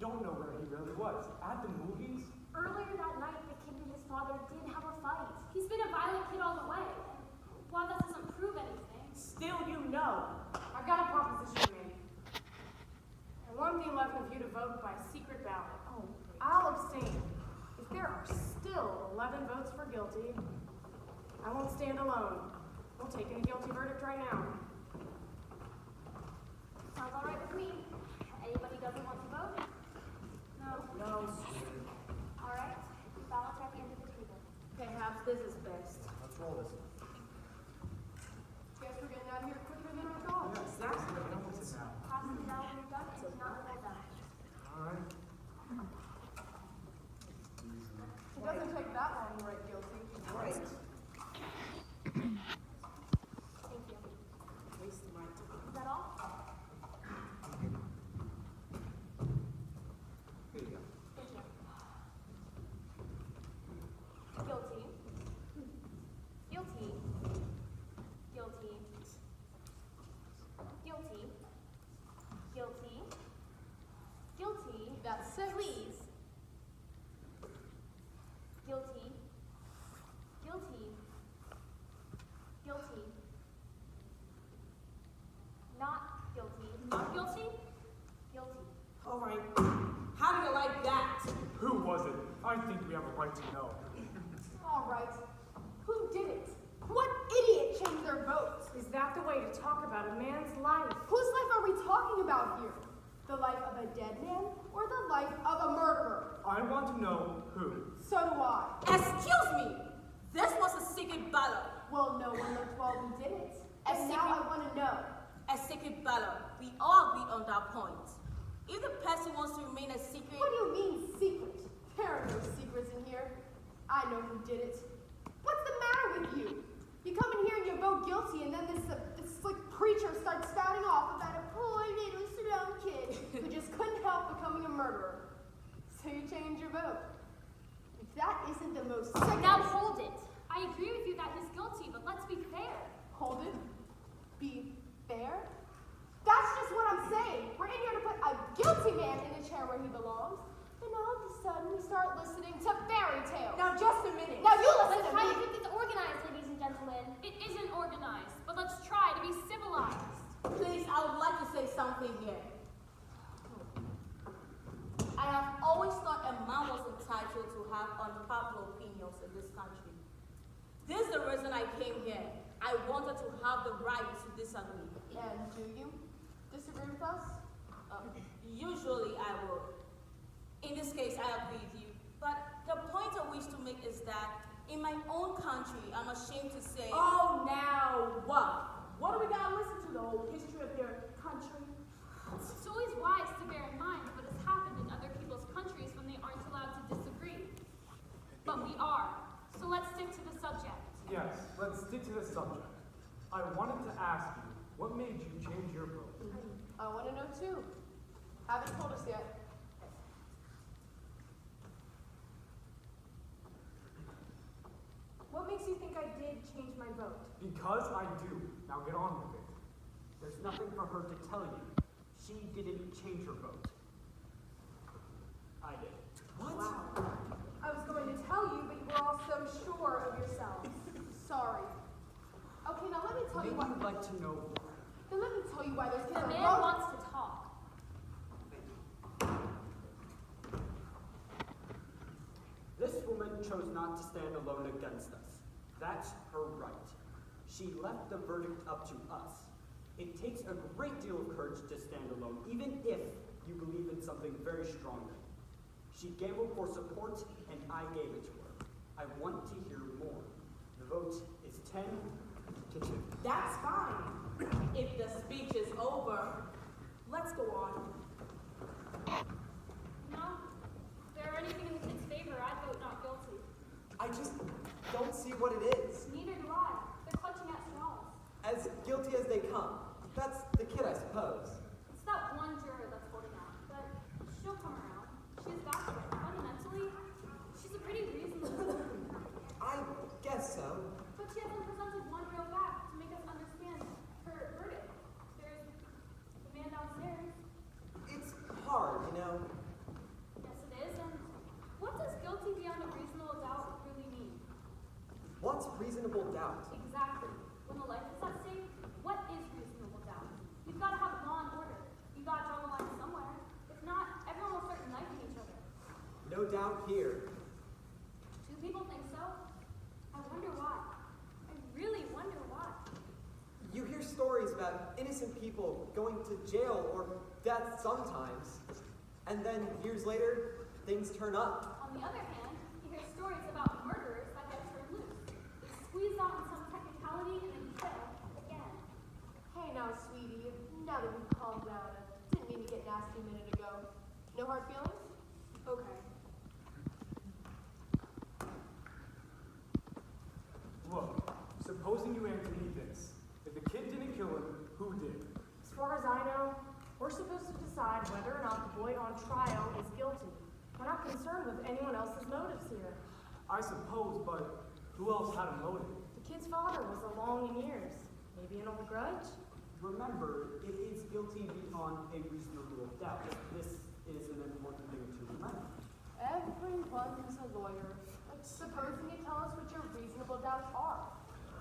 don't know where he really was. At the movies? Earlier that night, the kid and his father did have a fight. He's been a violent kid all the way. While that doesn't prove anything. Still, you know. I've got a proposition to make. I want the 11 of you to vote by secret ballot. Oh, I'll abstain. If there are still 11 votes for guilty, I won't stand alone. We'll take in a guilty verdict right now. Sounds all right with me. Anybody doesn't want to vote? No. No. All right. Ballots are at the end of the table. Perhaps this is best. Let's roll this. Guess we're getting out of here quicker than I thought. Yeah, exactly. No one's in now. Pass them down when you're done. It's not all done. All right. It doesn't take that long to write guilty. Right. Thank you. Wasting my time. Is that all? Here you go. Thank you. Guilty. Guilty. Guilty. Guilty. Guilty. Guilty. That's 6. Please. Guilty. Guilty. Guilty. Not guilty. Not guilty? Guilty. All right. How do you like that? Who was it? I think we have a right to know. All right. Who did it? What idiot changed their votes? Is that the way to talk about a man's life? Whose life are we talking about here? The life of a dead man or the life of a murderer? I want to know who. So do I. Excuse me! This was a secret ballot. Well, no one looked while we did it. And now I want to know. A secret ballot. We all agree on that point. If the person wants to remain a secret... What do you mean secret? There are no secrets in here. I know who did it. What's the matter with you? You come in here and you vote guilty, and then this slick preacher starts spouting off about a poor little slow kid who just couldn't help becoming a murderer. So you change your vote. If that isn't the most Now hold it. I agree with you that he's guilty, but let's be fair. Hold it. Be fair? That's just what I'm saying. We're in here to put a guilty man in the chair where he belongs. And all of a sudden we start listening to fairy tales. Now just a minute. Now you listen Let's to try to me. get this organized, ladies and gentlemen. It isn't organized, but let's try to be civilized. Please, I would like to say something here. I have always thought a man was entitled to have unpopular opinions in this country. This is the reason I came here. I wanted to have the right to disagree. And do you disagree with us? Usually I would. In this case, I agree with you. But the point I wish to make is that in my own country, I'm ashamed to say... Oh, now what? What do we gotta listen to? The whole history of their country? It's always wise to bear in mind what has happened in other people's countries when they aren't allowed to disagree. But we are. So let's stick to the subject. Yes, let's stick to the subject. I wanted to ask you, what made you change your vote? I want to know too. Haven't told us yet. What makes you think I did change my vote? Because I do. Now get on with it. There's nothing for her to tell you. She didn't change her vote. I did. What? Wow. I was going to tell you, but you were all so sure of yourselves. Sorry. Okay, now let me tell you Maybe what. you'd like to know more. Then let me tell you why those kids The are man wrong. wants to talk. This woman chose not to stand alone against us. That's her right. She left the verdict up to us. It takes a great deal of courage to stand alone, even if you believe in something very strongly. She gambled for support, and I gave it to her. I want to hear more. The vote is 10 to 2. That's fine. If the speech is over, let's go on. No. If there were anything in the kid's favor, I'd vote not guilty. I just don't see what it is. Neither do I. They're clutching at straws. As guilty as they come. That's the kid, I suppose. It's that one juror that's holding out, but she'll come around. She has background. Fundamentally, she's a pretty reasonable woman. I guess so. But she hasn't presented one real fact to make us understand her verdict. There's the man downstairs. reasonable doubt? Exactly. When the life is at stake, what is reasonable doubt? You've got to have law and order. You've got to draw the line somewhere. If not, everyone will start knifing each other. No doubt here. Do people think so? I wonder why. I really wonder why. You hear stories about innocent people going to jail or death sometimes, and then years later, things turn up. On the other hand, you hear stories about murderers that get turned loose. They squeeze out in some technicality and then kill again. Hey now, sweetie, now that we've calmed down, didn't mean to get nasty a minute ago. No hard feelings? Okay. Look, supposing you answer me this. If the kid didn't kill him, who did? As far as I know, we're supposed to decide whether or not the boy on trial is guilty. We're not concerned with anyone else's motives here. I suppose, but who else had a motive? The kid's father was along in years. Maybe an old grudge? Remember, it is guilty beyond a reasonable doubt. This is an important thing to remember. Everyone's a lawyer. Supposing you tell us what your reasonable doubts are.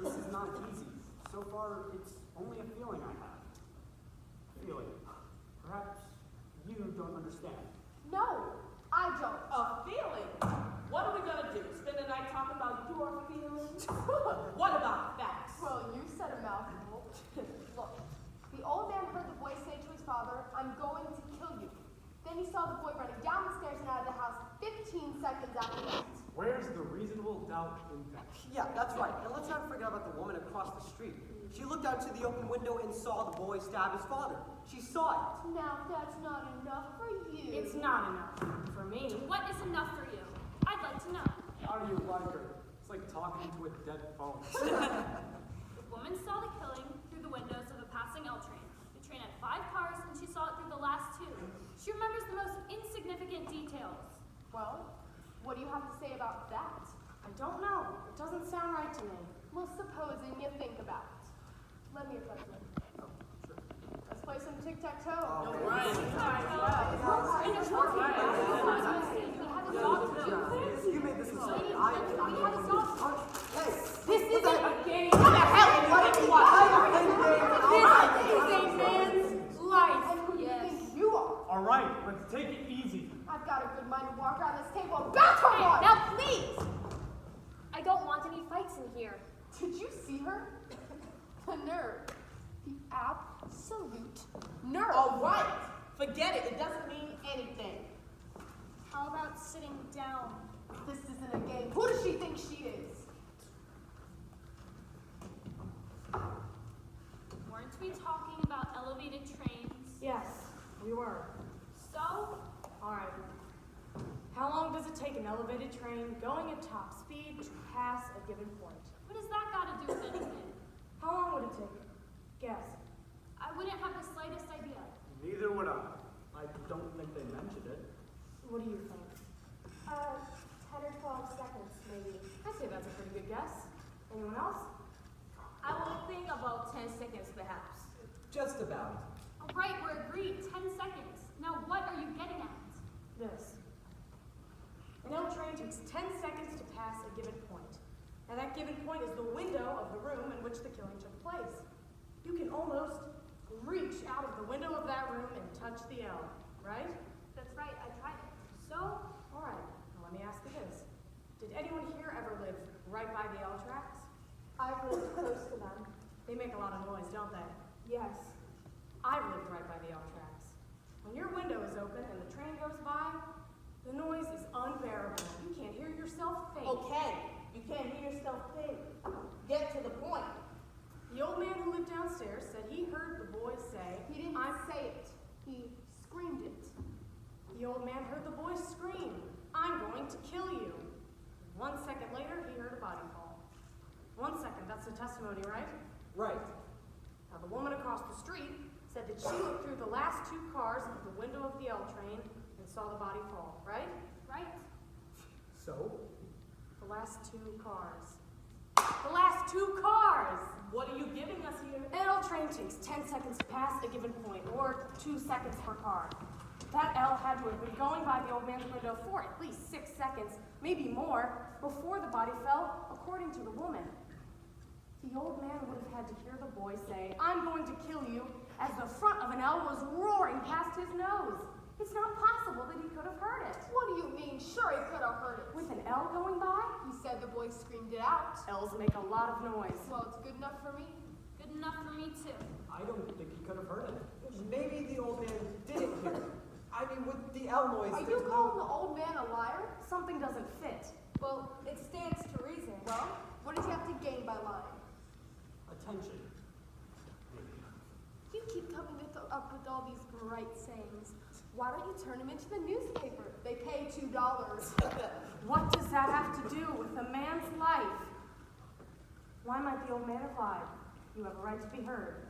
This is not easy. So far, it's only a feeling I have. Feeling. Perhaps you don't understand. No, I don't. A feeling? What are we gonna do? Spend the night talking about your feelings? What about facts? Well, you said a mouthful. Look, the old man heard the boy say to his father, "I'm going to kill you." Then he saw the boy running down the stairs and out of the house 15 seconds after that. Where's the reasonable doubt in that? Yeah, that's right. And let's not forget about the woman across the street. She looked out to the open window and saw the boy stab his father. She saw it. Now, that's not enough for you. It's not enough. For me. What is enough for you? I'd like to know. How do you like her? It's like talking to a dead phone. The woman saw the killing through the windows of a passing L train. The train had 5 cars, and she saw it through the last 2. She remembers the most insignificant details. Well, what do you have to say about that? I don't know. It doesn't sound right to me. Well, supposing you think about it. Lend me your pencil. Let's play some tic-tac-toe. Oh, No, right. You made this mistake. Hey, This isn't a game. What the hell is This is a man's life. And who do you Yes. think you are? All right, let's take it easy. I've got a good mind to walk around this table and bounce her one! Now, please! I don't want any fights in here. Did you see her? The nerve. The absolute nerve. All right. Forget it. It doesn't mean anything. How about sitting down? This isn't a game. Who does she think she is? Weren't we talking about elevated trains? Yes, we were. So, All right. How long does it take an elevated train going at top speed to pass a given point? what does that got to do with anything? How long would it take? Guess. I wouldn't have the slightest idea. Neither would I. I don't think they mentioned it. What do you think? 10 or 12 seconds, maybe. I say that's a pretty good guess. Anyone else? I will think about 10 seconds, perhaps. just about. All right, we're agreed. 10 seconds. Now, what are you getting at? This. An L train takes 10 seconds to pass a given point. Now that given point is the window of the room in which the killing took place. You can almost reach out of the window of that room and touch the L, right? That's right, I tried it. So, All right, now let me ask you this. Did anyone here ever live right by the L tracks? I've lived close to them. They make a lot of noise, don't they? Yes. I've lived right by the L tracks. When your window is open and the train goes by, the noise is unbearable. You can't hear yourself think. Okay. You can't hear yourself think. Get to the point. The old man who lived downstairs said he heard the boy say, He didn't I'm say it. He screamed it. The old man heard the boy scream, I'm going to kill you. 1 second later, he heard a body fall. 1 second, that's the testimony, right? Right. Now, the woman across the street said that she looked through the last 2 cars of the window of the L train and saw the body fall, right? right? So? The last 2 cars. The last 2 cars! What are you giving us here? An L train takes 10 seconds to pass a given point, or 2 seconds per car. That L had to have been going by the old man's window for at least 6 seconds, maybe more, before the body fell, according to the woman. The old man would have had to hear the boy say, "I'm going to kill you," as the front of an L was roaring past his nose. It's not possible that he could have heard it. What do you mean? Sure, he could have heard it. With an L going by, He said the boy screamed it out. L's make a lot of noise. Well, it's good enough for me. Good enough for me too. I don't think he could have heard it. Maybe the old man didn't hear it. I mean, with the L noise, Are you there's calling no... the old man a liar? Something doesn't fit. Well, it stands to reason. Well, what does he have to gain by lying? Attention. You keep coming up with all these bright sayings. Why don't you turn him into the newspaper? They pay $2. What does that have to do with a man's life? Why might the old man have lied? You have a right to be heard.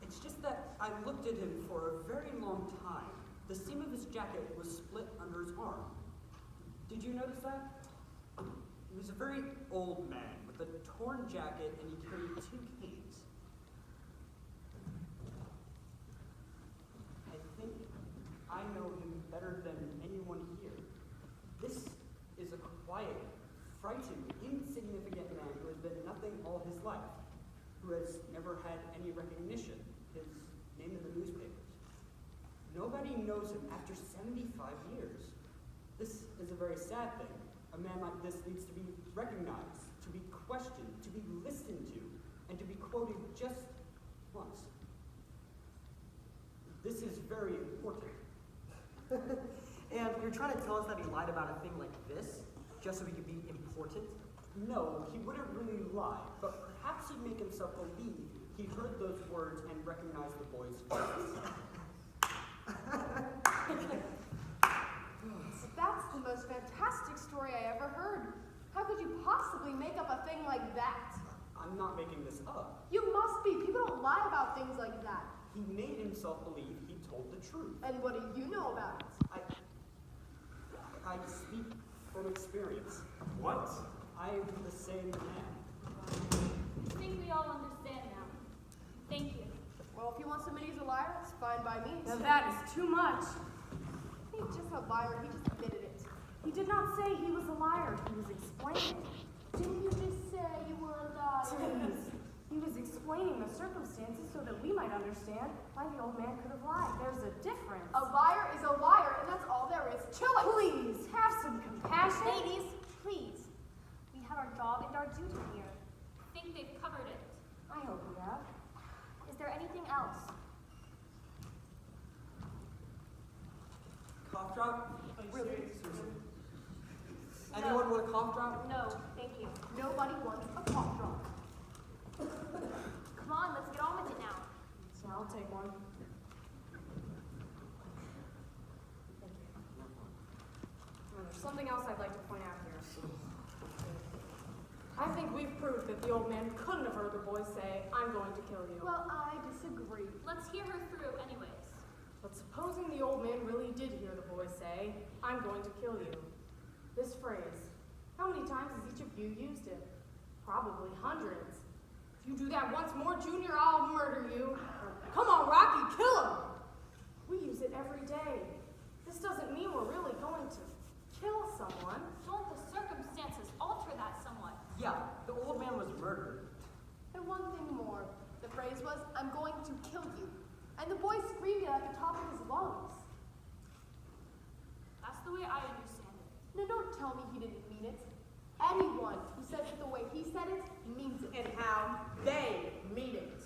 It's just that I looked at him for a very long time. The seam of his jacket was split under his arm. Did you notice that? He was a very old man with a torn jacket, and he carried 2 canes. I think I know him better than anyone here. This is a quiet, frightened, insignificant man who has been nothing all his life, who has never had any recognition, his name in the newspapers. Nobody knows him after 75 years. This is a very sad thing. A man like this needs to be recognized, to be questioned, to be listened to, and to be quoted just once. This is very important. And you're trying to tell us that he lied about a thing like this, just so he could be important? No, he wouldn't really lie, but perhaps he'd make himself believe he heard those words and recognized the boy's voice. That's the most fantastic story I ever heard. How could you possibly make up a thing like that? I'm not making this up. You must be. People don't lie about things like that. He made himself believe he told the truth. And what do you know about it? I speak from experience. What? I am the same man. I think we all understand now. Thank you. Well, if he wants to admit he's a liar, it's fine by me. Now that is too much. He's just a liar. He just admitted it. He did not say he was a liar. He was explaining. Didn't you just say you were a liar? Please. He was explaining the circumstances so that we might understand why the old man could have lied. There's a difference. A liar is a liar, and that's all there is to it. Please, have some compassion. Ladies, please. We have our job and our duty here. I think they've covered it. I hope we have. Is there anything else? Cough drop? Really? Susan. Anyone want a cough drop? No, thank you. Nobody wants a cough drop. Come on, let's get on with it now. So I'll take one. Thank you. There's something else I'd like to point out here. I think we've proved that the old man couldn't have heard the boy say, "I'm going to kill you." Well, I disagree. Let's hear her through anyways. But supposing the old man really did hear the boy say, "I'm going to kill you." This phrase, how many times has each of you used it? Probably hundreds. If you do that once more, Junior, I'll murder you. Or, "Come on, Rocky, kill him." We use it every day. This doesn't mean we're really going to kill someone. Don't the circumstances alter that somewhat? Yeah, the old man was murdered. And one thing more. The phrase was, "I'm going to kill you." And the boy screamed it at the top of his lungs. That's the way I understand it. Now don't tell me he didn't mean it. Anyone who says it the way he said it means it. And how they mean it.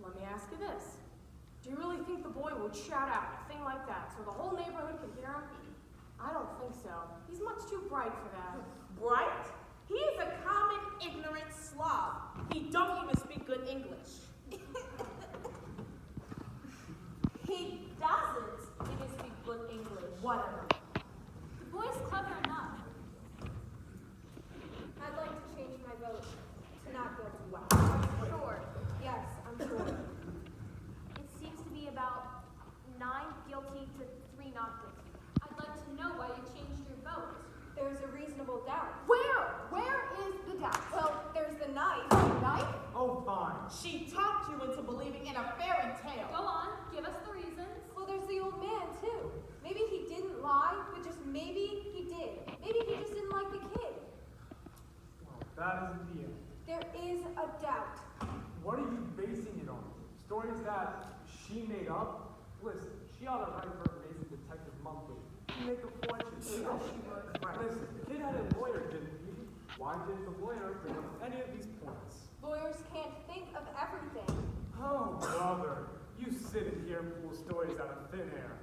Let me ask you this. Do you really think the boy would shout out a thing like that so the whole neighborhood could hear him? I don't think so. He's much too bright for that. Bright? He is a common, ignorant slob. He don't even speak good English. He doesn't even speak good English. Whatever. The boy's clever enough. I'd like to change my vote to not guilty. Wow. Sure. Yes, I'm sure. It seems to be about 9 guilty to 3 not guilty. I'd like to know why you changed your vote. There's a reasonable doubt. Where? Where is the doubt? Well, there's the knife. Knife? Oh, fine. She talked you into believing in a fairy tale. Go on, give us the reasons. Well, there's the old man, too. Maybe he didn't lie, but just maybe he did. Maybe he just didn't like the kid. Well, paid up? Listen, she ought to write for Amazing Detective Monthly. She'd make a fortune. Yeah, she would. Listen, the kid had a lawyer, didn't he? Why didn't the lawyer bring up any of these points? Lawyers can't think of everything. Oh, brother, you sit in here and pull stories out of thin air.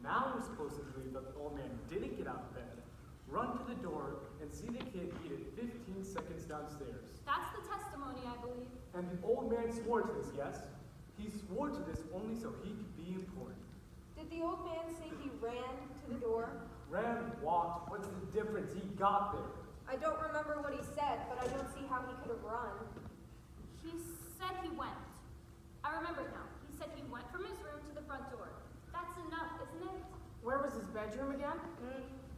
Now we're supposed to believe that the old man didn't get out of bed, run to the door, and see the kid eat it 15 seconds downstairs. That's the testimony, I believe. And the old man swore to this, yes? He swore to this only so he could be important. Did the old man say he ran to the door? Ran, walked, what's the difference? He got there. I don't remember what he said, but I don't see how he could have run. He said he went. I remember now. He said he went from his room to the front door. That's enough, isn't it? Where was his bedroom again?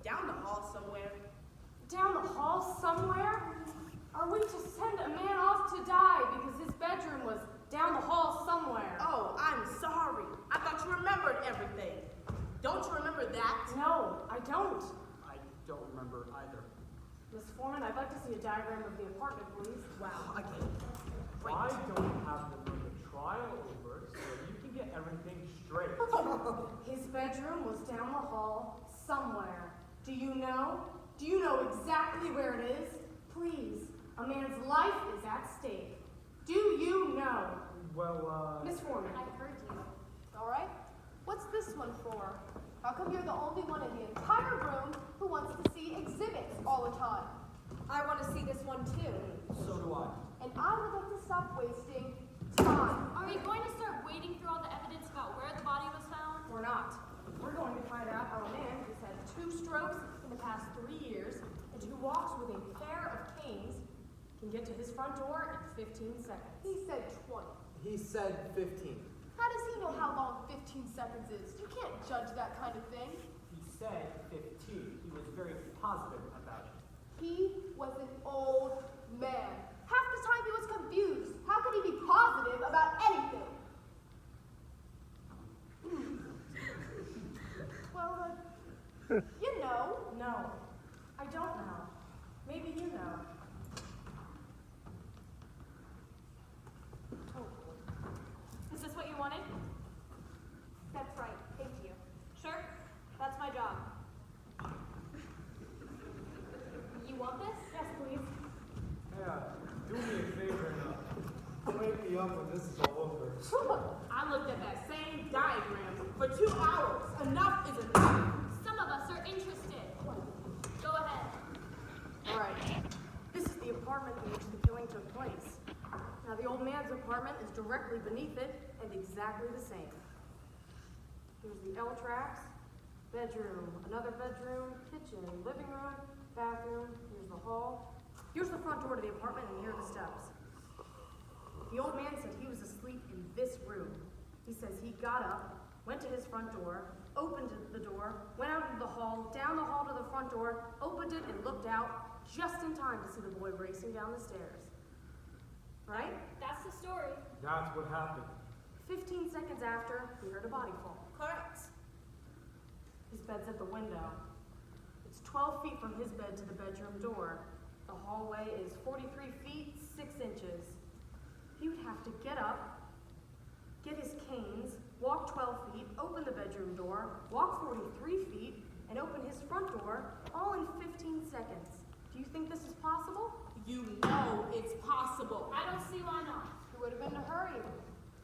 Down the hall somewhere. Down the hall somewhere? Are we to send a man off to die because his bedroom was down the hall somewhere? Oh, I'm sorry. I thought you remembered everything. Don't you remember that? No, I don't. I don't remember either. Miss Foreman, I'd like to see a diagram of the apartment, please. Wow. I can't. Why don't you have to bring the trial over so you can get everything straight? His bedroom was down the hall somewhere. Do you know? Do you know exactly where it is? Please, a man's life is at stake. Do you know? Well, Miss Foreman. I heard you. All right? What's this one for? How come you're the only one in the entire room who wants to see exhibits all the time? I want to see this one too. So do I. And I would like to stop wasting time. Are we going to start wading through all the evidence about where the body was found? We're not. We're going to find out how a man who's had 2 strokes in the past 3 years and who walks with a pair of canes can get to his front door in 15 seconds. He said 20. He said 15. How does he know how long 15 seconds is? You can't judge that kind of thing. He said 15. He was very positive about it. He was an old man. Half the time he was confused. How could he be positive about anything? Well, you know. No, I don't know. Maybe you know. Is this what you wanted? That's right. Thank you. Sure. That's my job. You want this? Yes, please. yeah, do me a favor and wake me up when this is all over. I looked at that same diagram for 2 hours. Enough is enough. Some of us are interested. Go ahead. All right. This is the apartment in which the killing took place. Now, the old man's apartment is directly beneath it and exactly the same. Here's the L tracks, bedroom, another bedroom, kitchen, living room, bathroom. Here's the hall. Here's the front door to the apartment, and here are the steps. The old man said he was asleep in this room. He says he got up, went to his front door, opened the door, went out into the hall, down the hall to the front door, opened it, and looked out just in time to see the boy racing down the stairs. Right? That's the story. That's what happened. 15 seconds after, he heard a body fall. Correct. His bed's at the window. It's 12 feet from his bed to the bedroom door. The hallway is 43 feet, 6 inches. He would have to get up, get his canes, walk 12 feet, open the bedroom door, walk 43 feet, and open his front door, all in 15 seconds. Do you think this is possible? You know it's possible. I don't see why not. He would have been in a hurry.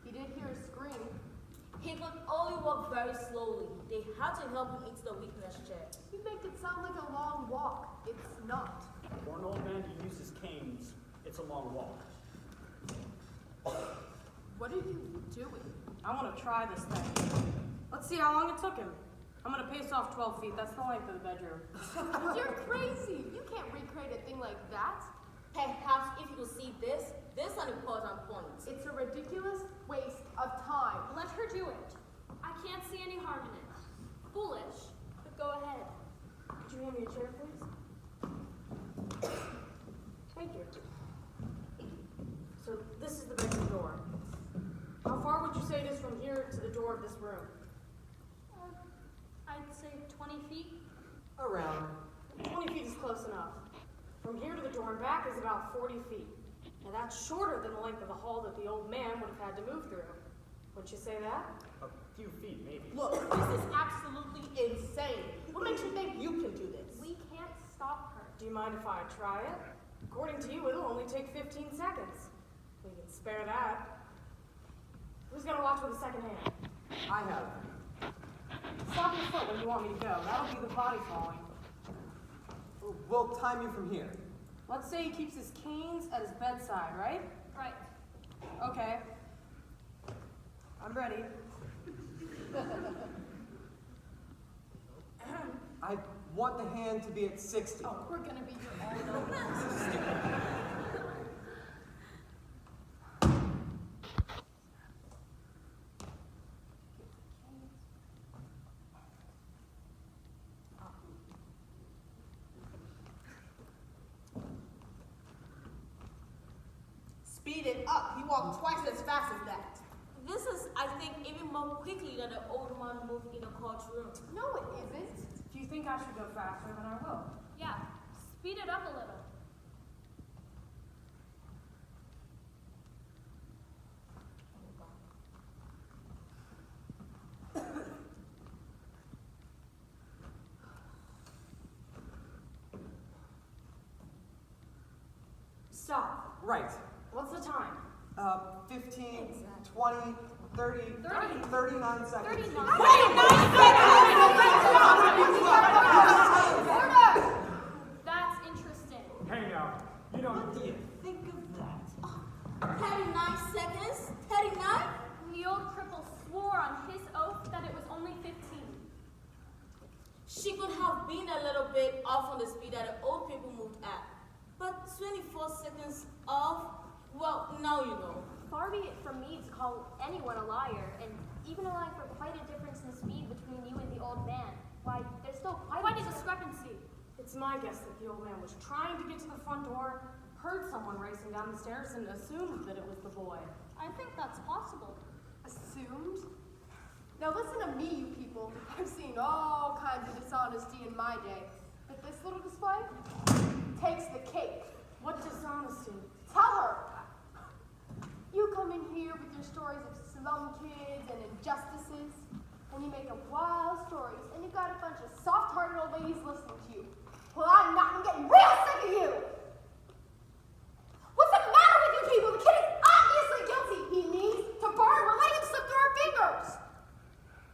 He did hear a scream. He could only walk very slowly. They had to help him into the witness chair. You make it sound like a long walk. It's not. For an old man to use his canes, it's a long walk. What are you doing? I want to try this thing. Let's see how long it took him. I'm going to pace off 12 feet. That's the length of the bedroom. You're crazy. You can't recreate a thing like that. Perhaps if you could see this is an important point. It's a ridiculous waste of time. Let her do it. I can't see any harm in it. Foolish, but go ahead. Could you hand me a chair, please? Thank you. So this is the bedroom door. How far would you say it is from here to the door of this room? I'd say 20 feet. Around. 20 feet is close enough. From here to the door and back is about 40 feet. Now that's shorter than the length of the hall that the old man would have had to move through. Would you say that? A few feet, maybe. Look, this is absolutely insane. What makes you think you can do this? We can't stop her. Do you mind if I try it? According to you, it'll only take 15 seconds. We can spare that. Who's gonna watch with a second hand? I have. Stop your foot where you want me to go. That'll be the body falling. We'll time you from here. Let's say he keeps his canes at his bedside, right? Right. Okay. I'm ready. I want the hand to be at 60. Oh, we're gonna be here all night. Speed it up. He walked twice as fast as that. This is, I think, even more quickly than the old man moved in the courtroom. No, it isn't. Do you think I should go faster than I will? Yeah. Speed it up a little. Stop. Right. What's the time? 15, 20, 30, 39 seconds. 39. That's interesting. Hey now, you don't What do you think of that? 39 seconds? 39? The old cripple swore on his oath that it was only 15. She could have been a little bit off on the speed that the old people moved at. But 24 seconds off? Well, now you know. Far be it from me to call anyone a liar, and even allowing for quite a difference in speed between you and the old man. Why, there's still Quite a discrepancy. It's my guess that the old man was trying to get to the front door, heard someone racing down the stairs, and assumed that it was the boy. I think that's possible. Assumed? Now listen to me, you people. I've seen all kinds of dishonesty in my day. But this little display takes the cake. What dishonesty? Tell her! You come in here with your stories of slum kids and injustices, and you make up wild stories, and you got a bunch of soft-hearted old ladies listening to you. Well, I'm not. I'm getting real sick of you! What's the matter with you people? The kid is obviously guilty. He needs to burn. We're letting him slip through our fingers.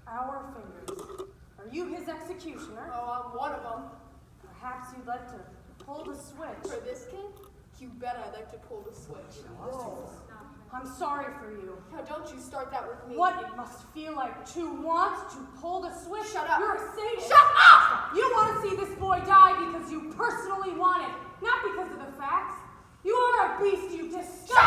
Our fingers. Are you his executioner? Oh, I'm one of them. Perhaps you'd like to pull the switch. For this kid, you bet I'd like to pull the switch. I'm sorry for you. Now, don't you start that with me. What it must feel like to want to pull the switch. Shut up. You're a sadist. Shut up! You want to see this boy die because you personally want it, not because of the facts. You are a beast, you disgusting. Shut